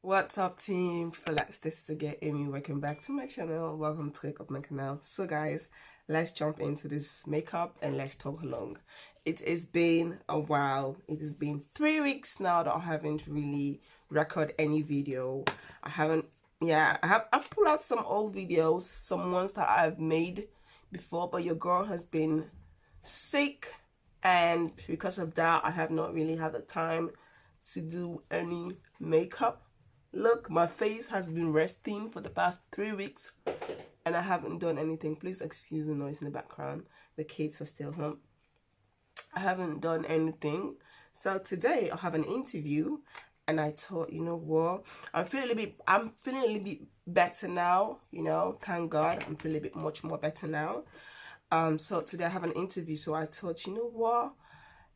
What's up, team? This is again Amy. Welcome back to my channel. Welcome to Wake Up My Canal. So guys, let's jump into this makeup and let's talk along. It has been a while. It has been 3 weeks now that I haven't really recorded any video. I've pulled out some old videos, some ones that I've made before, but your girl has been sick, and because of that I have not really had the time to do any makeup. Look, my face has been resting for the past 3 weeks and I haven't done anything. Please excuse the noise in the background. The kids are still home. I haven't done anything. So today I have an interview and I thought, you know what, I'm feeling a little bit better now, you know, thank God. I'm feeling a bit much more better now. So today I have an interview, so I thought, you know what,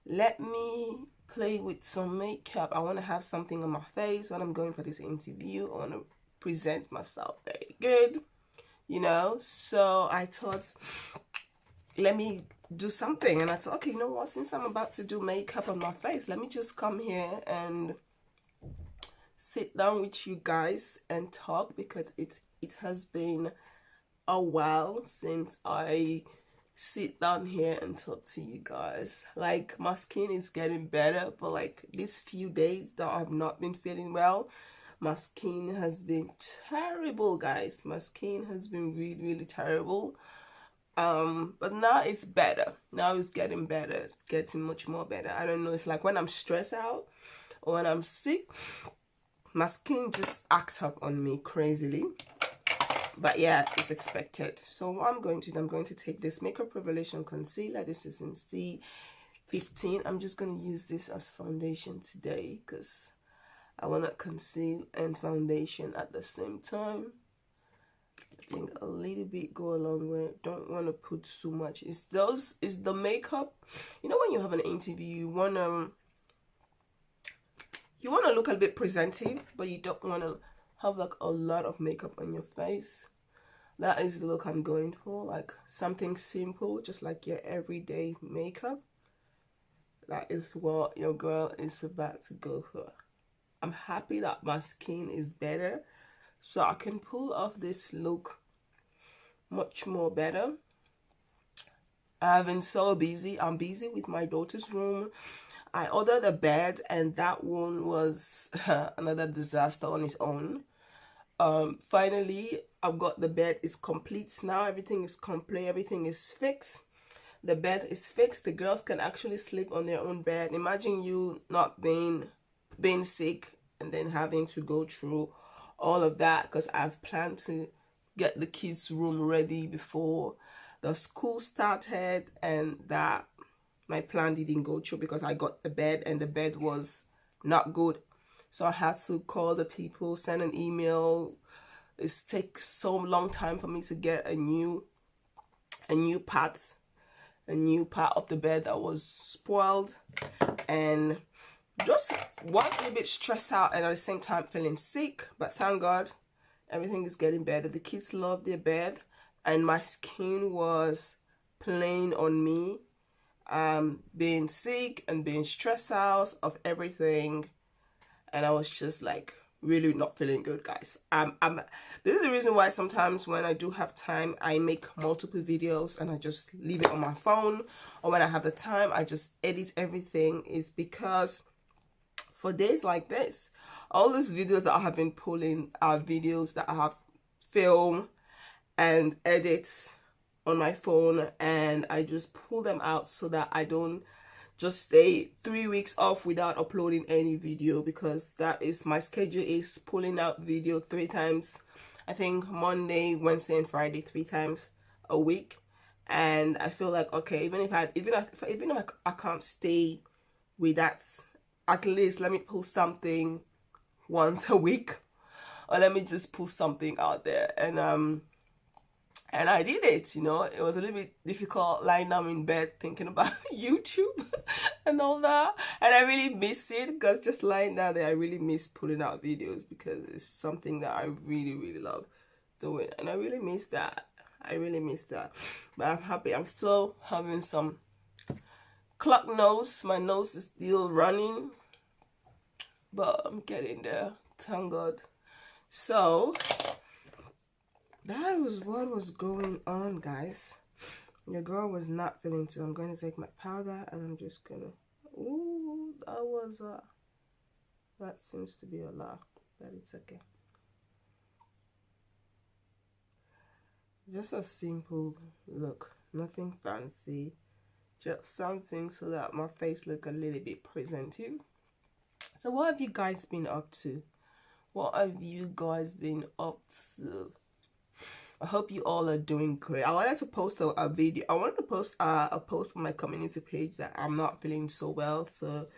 let me play with some makeup. I want to have something on my face when I'm going for this interview. I want to present myself very good, you know. So I thought, let me do something. And I thought, okay, you know what, since I'm about to do makeup on my face, let me just come here and sit down with you guys and talk, because it has been a while since I sit down here and talk to you guys. Like, my skin is getting better, but like these few days that I've not been feeling well, my skin has been terrible, guys. My skin has been really terrible. But now it's better. Now it's getting better. It's getting much more better. I don't know, it's like when I'm stressed out or when I'm sick, my skin just acts up on me crazily. But yeah, it's expected. So what I'm going to take this Makeup Revelation Concealer. This is in C15. I'm just going to use this as foundation today because I want to conceal and foundation at the same time. I think a little bit go a long way. Don't want to put too much. It's the makeup. You know, when you have an interview, you want to look a bit presentive, but you don't want to have like a lot of makeup on your face. That is the look I'm going for, like something simple, just like your everyday makeup. That is what your girl is about to go for. I'm happy that my skin is better, so I can pull off this look much more better. I've been so busy. I'm busy with my daughter's room. I ordered a bed and that one was another disaster on its own. Finally I've got the bed. Is complete now. Everything is complete. Everything is fixed. The bed is fixed. The girls can actually sleep on their own bed. Imagine you not being sick and then having to go through all of that, because I've planned to get the kids' room ready before the school started, and that my plan didn't go through because I got the bed and the bed was not good. So I had to call the people, send an email. It's take so long time for me to get a new part of the bed that was spoiled, and just was a little bit stressed out and at the same time feeling sick. But thank God everything is getting better. The kids love their bed and my skin was playing on me, being sick and being stressed out of everything, and I was just like really not feeling good, guys. This is the reason why sometimes when I do have time, I make multiple videos and I just leave it on my phone, or when I have the time I just edit everything. Is because for days like this, all these videos that I have been pulling are videos that I have filmed and edit on my phone, and I just pull them out so that I don't just stay 3 weeks off without uploading any video, because that is my schedule, is pulling out video 3 times, I think Monday, Wednesday and Friday, 3 times a week. And I feel like, okay, even if I can't stay with that, at least let me pull something once a week, or let me just pull something out there. And I did it, you know. It was a little bit difficult lying down in bed thinking about YouTube and all that. And I really miss it, because just lying down there, I really miss pulling out videos, because it's something that I really love doing. And I really miss that. But I'm happy. I'm still having some clogged nose. My nose is still running, but I'm getting there. Thank God. So that was what was going on, guys. Your girl was not feeling too. I'm going to take my powder and I'm just gonna. Ooh, that seems to be a lot, but it's okay. Just a simple look, nothing fancy, just something so that my face look a little bit presentable. So what have you guys been up to? What have you guys been up to? I hope you all are doing great. I wanted to post a video. I wanted to post a post on my community page that I'm not feeling so well, so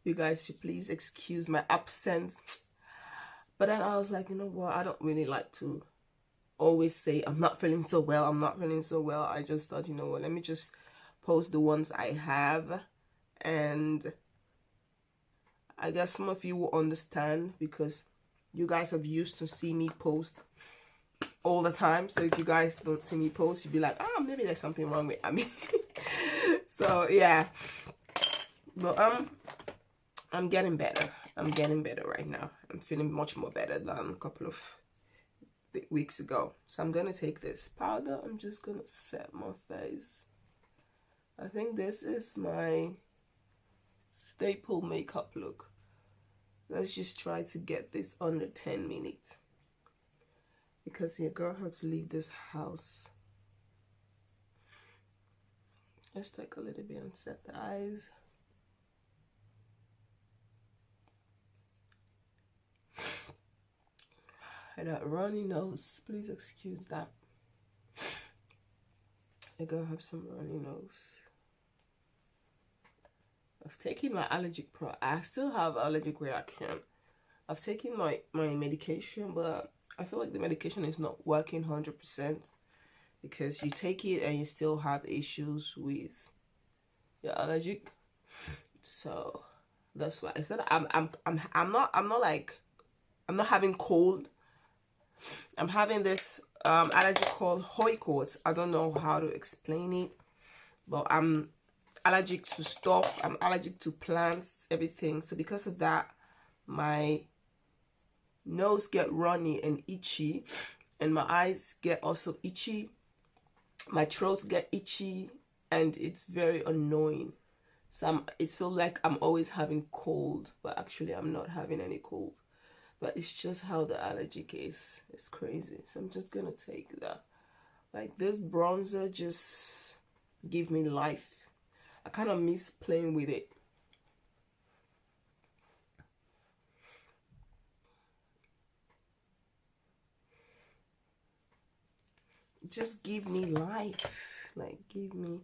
you guys should please excuse my absence. But then I was like, you know what, I don't really like to always say I'm not feeling so well, I'm not feeling so well. I just thought, you know what, let me just post the ones I have, and I guess some of you will understand because you guys have used to see me post all the time. So if you guys don't see me post, you'd be like, oh, maybe there's something wrong with Ami. So yeah, but I'm getting better. I'm getting better right now. I'm feeling much more better than a couple of weeks ago. So I'm gonna take this powder. I'm just gonna set my face. I think this is my staple makeup look. Let's just try to get this under 10 minutes because your girl has to leave this house. Let's take a little bit and set the eyes. And that runny nose, please excuse that. I gotta have some runny nose. I've taken my allergic pro. I still have allergic reaction. I've taken my medication, but I feel like the medication is not working 100% because you take it and you still have issues with your allergic. So that's why I said I'm not having cold. I'm having this allergy called Hoycoats. I don't know how to explain it, but I'm allergic to stuff. I'm allergic to plants, everything. So because of that, my nose get runny and itchy, and my eyes get also itchy. My throat get itchy, and it's very annoying. So it feels like I'm always having cold, but actually I'm not having any cold. But it's just how the allergic is. It's crazy. So I'm just gonna take that. Like this bronzer just give me life. I kind of miss playing with it. Just give me life. Like give me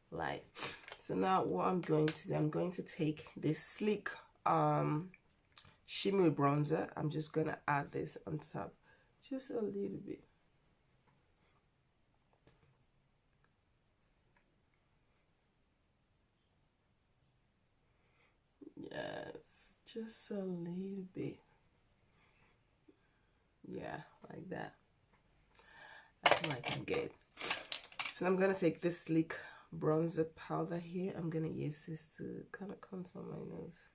life. So now what I'm going to do, I'm going to take this sleek shimmery bronzer. I'm just gonna add this on top just a little bit. Yes, just a little bit. Yeah, like that. I feel like I'm good. So I'm gonna take this sleek bronzer powder here. I'm gonna use this to kind of contour my nose.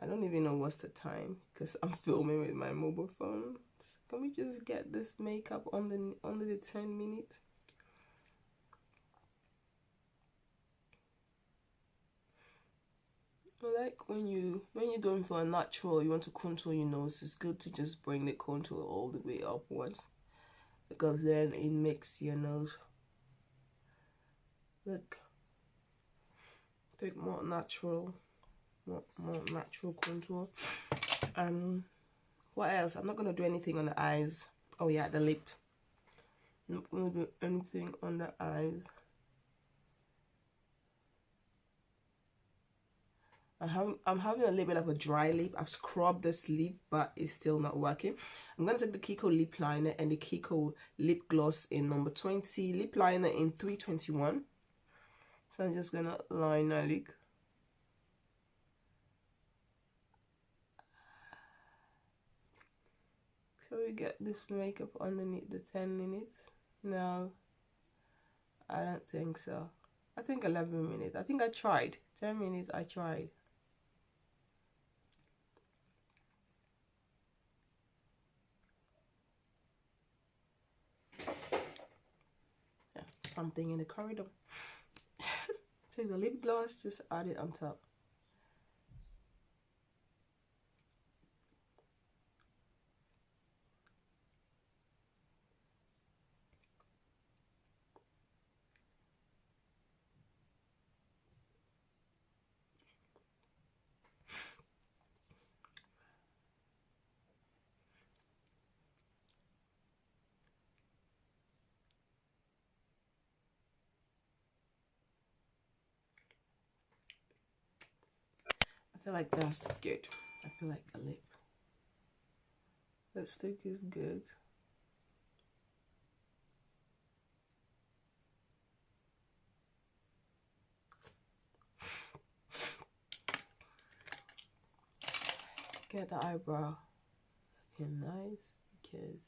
I don't even know what's the time because I'm filming with my mobile phone. Can we just get this makeup under the 10 minutes? Like when you're going for a natural, you want to contour your nose, it's good to just bring the contour all the way upwards because then it makes your nose look more natural contour. What else? I'm not gonna do anything on the eyes. Oh yeah, the lip. I'm not gonna do anything on the eyes. I'm having a little bit of a dry lip. I've scrubbed this lip, but it's still not working. I'm going to take the Kiko lip liner and the Kiko lip gloss in number 20, lip liner in 321. So I'm just going to line my lip. Can we get this makeup underneath the 10 minutes? No, I don't think so. I think 11 minutes. I think I tried. 10 minutes I tried. something in the corridor. Take the lip gloss, just add it on top. I feel like that's good. I feel like a lipstick is good. Get the eyebrow looking nice because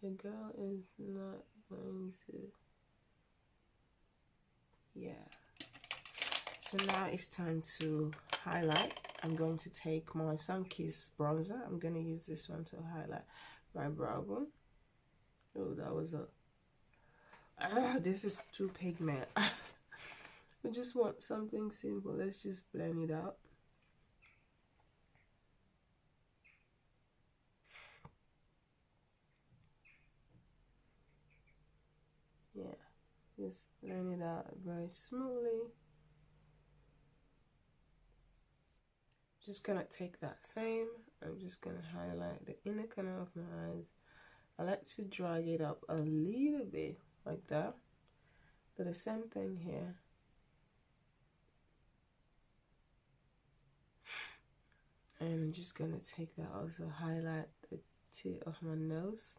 your girl is not going to, yeah. So now it's time to highlight. I'm going to take my Sunkiss bronzer. I'm going to use this one to highlight my brow bone. Oh, that was a... this is too pigment. We just want something simple. Let's just blend it out. Yeah, just blend it out very smoothly. Just gonna take that same, I'm just gonna highlight the inner corner of my eyes. I like to drag it up a little bit like that. Do the same thing here. And I'm just gonna take that, also highlight the tip of my nose.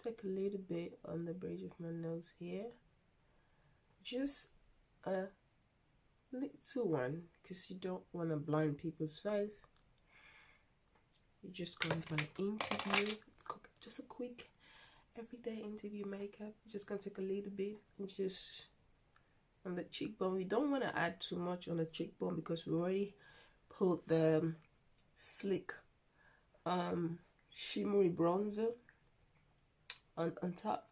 Take a little bit on the bridge of my nose here. Just a little one, because you don't want to blind people's face. You're just going for an interview. It's just a quick everyday interview makeup. You're just going to take a little bit and just on the cheekbone. We don't want to add too much on the cheekbone because we already put the sleek shimmery bronzer on top.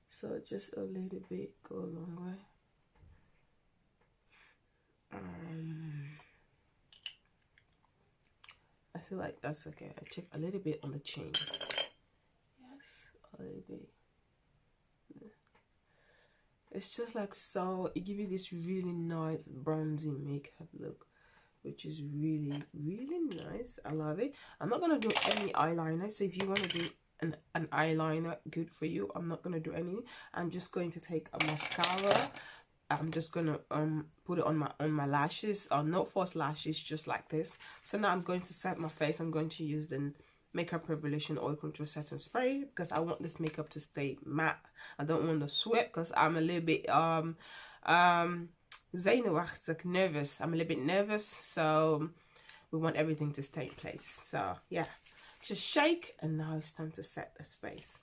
So just a little bit go a long way. I feel like that's okay. I check a little bit on the chin. Yes, a little bit. It's just like, so it gives you this really nice bronzy makeup look, which is really, really nice. I love it. I'm not gonna do any eyeliner, so if you want to do an eyeliner, good for you. I'm not gonna do any. I'm just going to take a mascara. I'm just gonna put it on my lashes, or no false lashes, just like this. So now I'm going to set my face. I'm going to use the Makeup Revolution Oil Control Setting Spray because I want this makeup to stay matte. I don't want to sweat because I'm a little bit zenuwachtig, nervous. I'm a little bit nervous, so we want everything to stay in place. So yeah, just shake, and now it's time to set this face.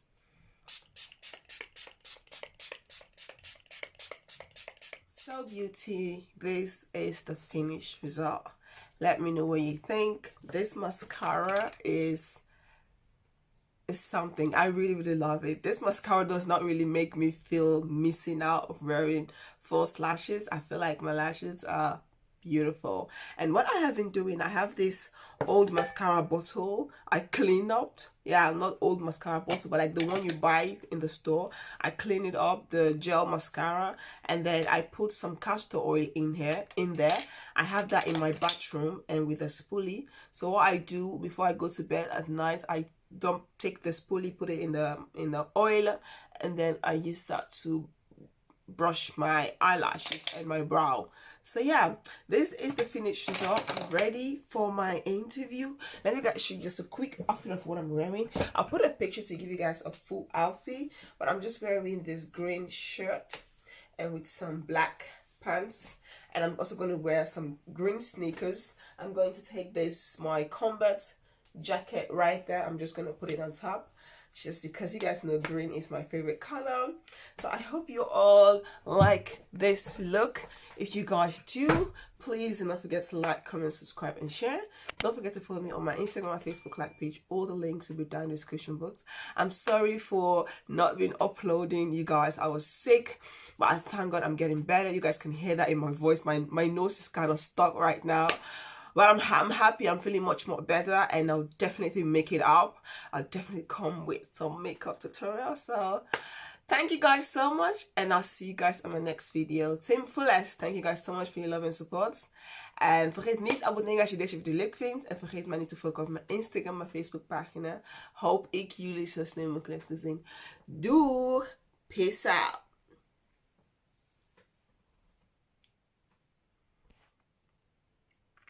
So beauty, this is the finished result. Let me know what you think. This mascara is something. I really, really love it. This mascara does not really make me feel missing out of wearing false lashes. I feel like my lashes are beautiful. And what I have been doing, I have this old mascara bottle I cleaned up. Yeah, not old mascara bottle, but like the one you buy in the store. I clean it up, the gel mascara, and then I put some castor oil in there. I have that in my bathroom and with a spoolie. So what I do before I go to bed at night, I don't take the spoolie, put it in the oil, and then I use that to brush my eyelashes and my brow. So yeah, this is the finished result. I'm ready for my interview. Let me show you just a quick outfit of what I'm wearing. I'll put a picture to give you guys a full outfit, but I'm just wearing this green shirt and with some black pants, and I'm also going to wear some green sneakers. I'm going to take this my combat jacket right there. I'm just going to put it on top. just because you guys know green is my favorite color. So I hope you all like this look. If you guys do, please do not forget to like, comment, subscribe, and share. Don't forget to follow me on my Instagram and Facebook like page. All the links will be down in the description box. I'm sorry for not being uploading, you guys. I was sick, but I thank God I'm getting better. You guys can hear that in my voice. My nose is kind of stuck right now. But I'm happy. I'm feeling much more better, and I'll definitely make it up. I'll definitely come with some makeup tutorial. So thank you guys so much, and I'll see you guys in my next video. Team Fullest, thank you guys so much for your love en support. En vergeet niet abonneren als je deze video leuk vindt. En vergeet mij niet te volgen op mijn Instagram, mijn Facebook pagina. Hoop ik jullie zo snel mogelijk te zien. Doeg! Peace out!